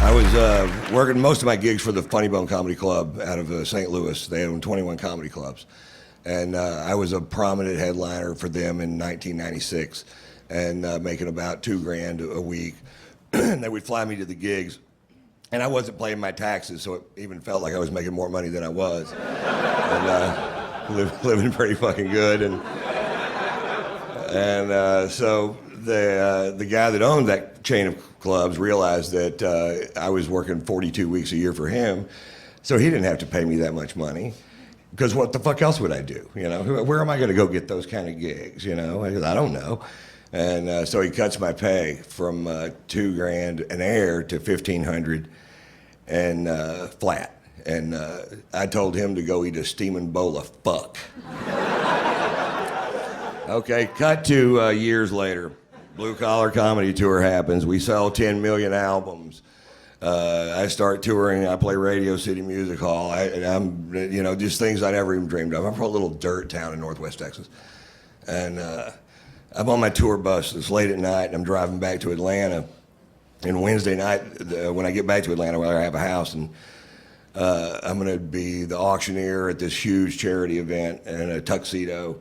I was working most of my gigs for the Funny Bone Comedy Club out of St. Louis. They own 21 comedy clubs. And I was a prominent headliner for them in 1996 and making about $2,000 a week. And they would fly me to the gigs. And I wasn't paying my taxes, so it even felt like I was making more money than I was. And living pretty fucking good. And so the guy that owned that chain of clubs realized that I was working 42 weeks a year for him, so he didn't have to pay me that much money. Because what the fuck else would I do? You know, where am I going to go get those kind of gigs? You know, I don't know. And so he cuts my pay from $2,000 an air to $1,500 and flat. And I told him to go eat a steaming bowl of fuck. Okay, cut to years later. Blue Collar Comedy Tour happens. We sell 10 million albums. I start touring. I play Radio City Music Hall. I'm, you know, just things I never even dreamed of. I'm from a little dirt town in Northwest Texas. And I'm on my tour bus. It's late at night, and I'm driving back to Atlanta. And Wednesday night, when I get back to Atlanta, where I have a house, and I'm going to be the auctioneer at this huge charity event in a tuxedo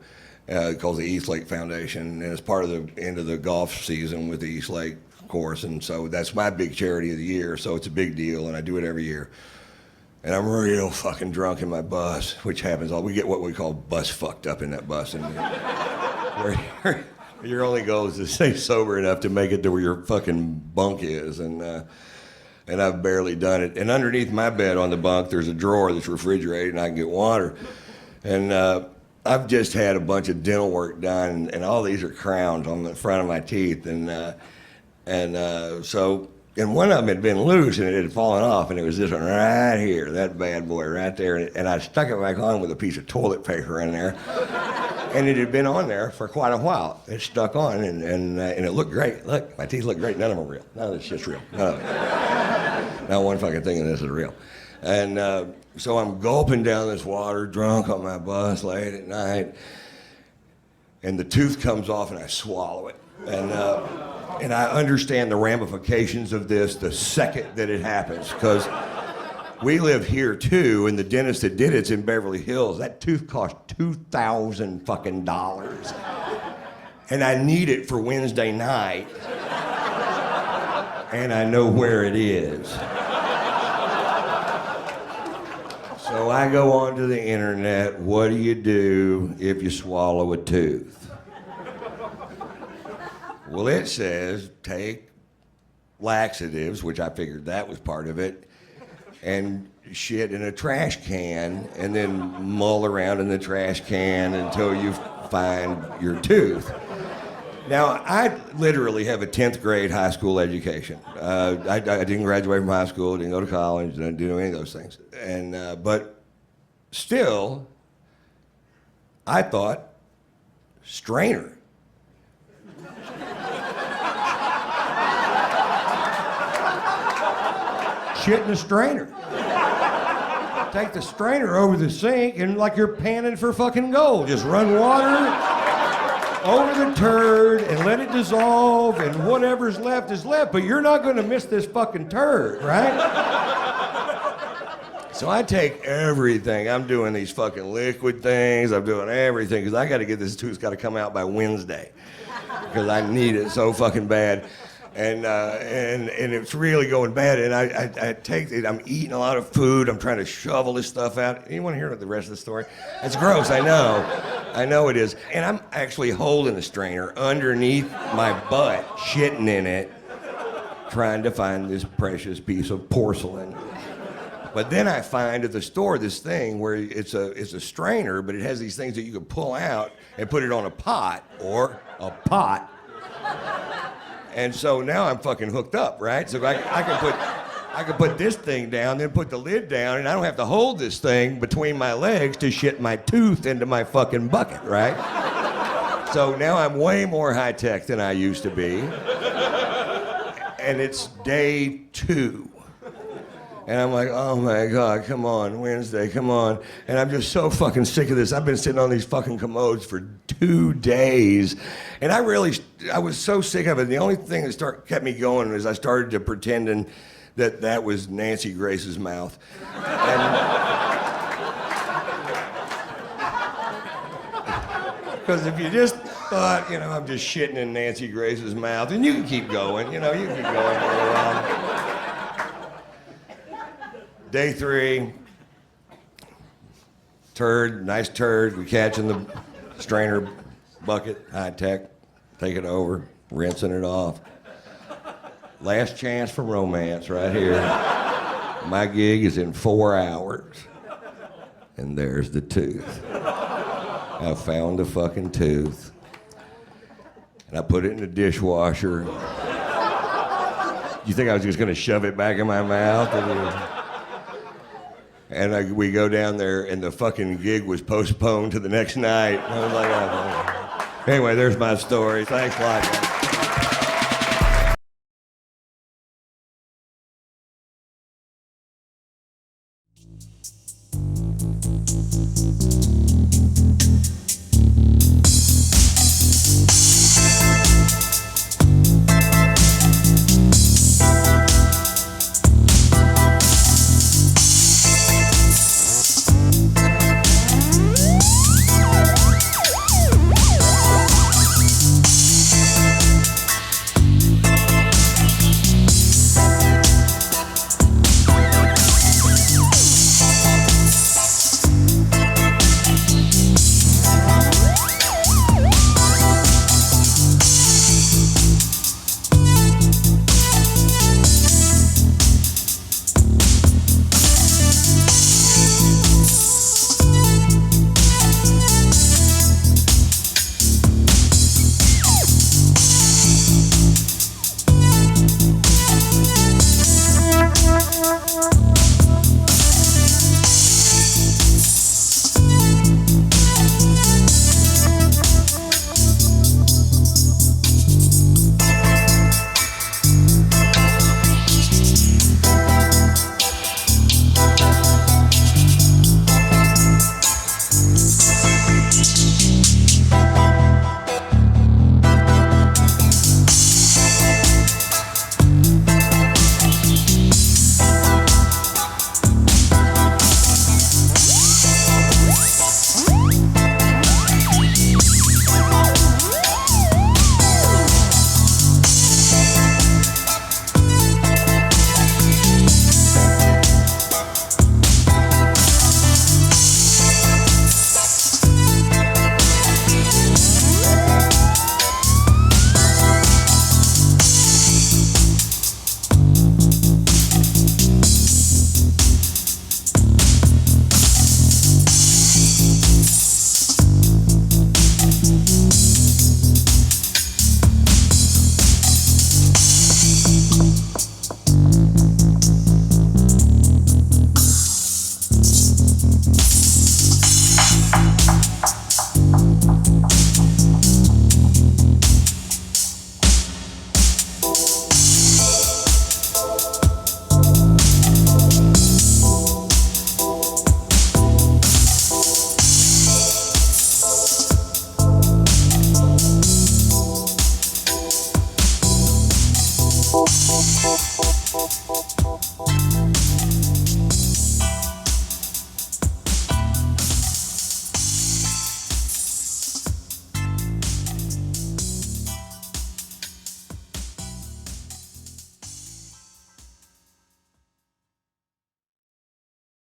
called the East Lake Foundation. And it's part of the end of the golf season with the East Lake course. And so that's my big charity of the year. So it's a big deal, and I do it every year. And I'm real fucking drunk in my bus, which happens. We get what we call bus fucked up in that bus. And your only goal is to stay sober enough to make it to where your fucking bunk is. And I've barely done it. And underneath my bed on the bunk, there's a drawer that's refrigerated, and I can get water. And I've just had a bunch of dental work done, and all these are crowns on the front of my teeth. And one of them had been loose, and it had fallen off, and it was this one right here, that bad boy right there. And I stuck it back on with a piece of toilet paper in there. And it had been on there for quite a while. It stuck on, and it looked great. Look, my teeth look great. None of them are real. None of this shit's real. None of it. Not one fucking thing of this is real. And so I'm gulping down this water, drunk on my bus late at night, and the tooth comes off, and I swallow it. And I understand the ramifications of this the second that it happens, because we live here too, and the dentist that did it's in Beverly Hills. That tooth cost $2,000 fucking dollars, and I need it for Wednesday night, and I know where it is. So I go onto the internet. What do you do if you swallow a tooth? Well, it says take laxatives, which I figured that was part of it, and shit in a trash can, and then mull around in the trash can until you find your tooth. Now, I literally have a 10th grade high school education. I didn't graduate from high school, didn't go to college, didn't do any of those things. And but still, I thought strainer. Shit in a strainer. Take the strainer over the sink, and like you're panning for fucking gold. Just run water over the turd and let it dissolve, and whatever's left is left, but you're not gonna miss this fucking turd, right? So I take everything. I'm doing these fucking liquid things. I'm doing everything, because I gotta get this tooth, gotta come out by Wednesday, because I need it so fucking bad. And it's really going bad, and I take it, I'm eating a lot of food, I'm trying to shovel this stuff out. You want to hear the rest of the story? It's gross, I know it is. And I'm actually holding a strainer underneath my butt, shitting in it, trying to find this precious piece of porcelain. But then I find at the store this thing where it's a strainer, but it has these things that you can pull out and put it on a pot, or a pot. And so now I'm fucking hooked up, right? So I can put this thing down, then put the lid down, and I don't have to hold this thing between my legs to shit my tooth into my fucking bucket, right? So now I'm way more high tech than I used to be. And it's day 2. And I'm like, oh my God, come on, Wednesday, come on. And I'm just so fucking sick of this. I've been sitting on these fucking commodes for 2 days. And I was so sick of it. The only thing that kept me going was I started to pretending that that was Nancy Grace's mouth. Because if you just thought, you know, I'm just shitting in Nancy Grace's mouth, and you can keep going, you know, you can keep going for a while. Day 3, turd, nice turd. We catch in the strainer bucket, high tech, take it over, rinsing it off. Last chance for romance right here. My gig is in 4 hours. And there's the tooth. I found the fucking tooth. And I put it in the dishwasher. You think I was just gonna shove it back in my mouth? And we go down there, and the fucking gig was postponed to the next night. I was like, oh. Anyway, there's my story. Thanks a lot, guys.